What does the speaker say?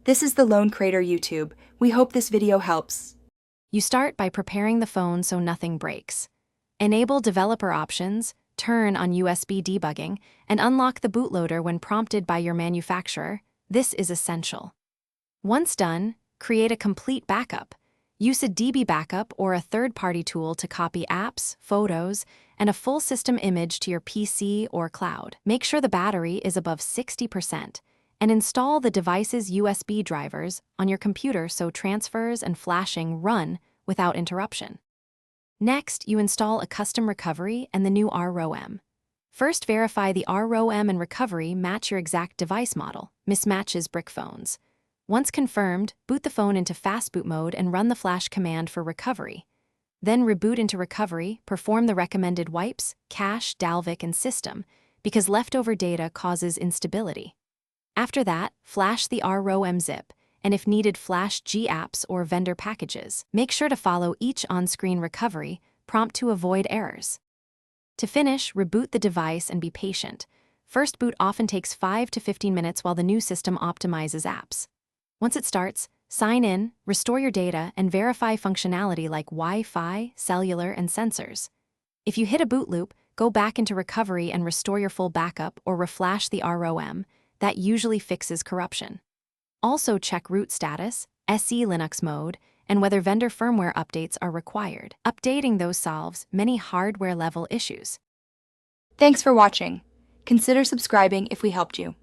This is the Lone Crater YouTube. We hope this video helps. You start by preparing the phone so nothing breaks. Enable developer options, turn on USB debugging, and unlock the bootloader when prompted by your manufacturer. This is essential. Once done, create a complete backup. Use a DB backup or a third-party tool to copy apps, photos, and a full system image to your PC or cloud. Make sure the battery is above 60%, and install the device's USB drivers on your computer so transfers and flashing run without interruption. Next, you install a custom recovery and the new ROM. First, verify the ROM and recovery match your exact device model. Mismatches brick phones. Once confirmed, boot the phone into fast boot mode and run the flash command for recovery. Then reboot into recovery, perform the recommended wipes, cache, Dalvik, and system, because leftover data causes instability. After that, flash the ROM zip, and if needed, flash G-apps or vendor packages. Make sure to follow each on-screen recovery prompt to avoid errors. To finish, reboot the device and be patient. First boot often takes 5 to 15 minutes while the new system optimizes apps. Once it starts, sign in, restore your data, and verify functionality like Wi-Fi, cellular, and sensors. If you hit a boot loop, go back into recovery and restore your full backup or reflash the ROM. That usually fixes corruption. Also check root status, SE Linux mode, and whether vendor firmware updates are required. Updating those solves many hardware-level issues. Thanks for watching. Consider subscribing if we helped you.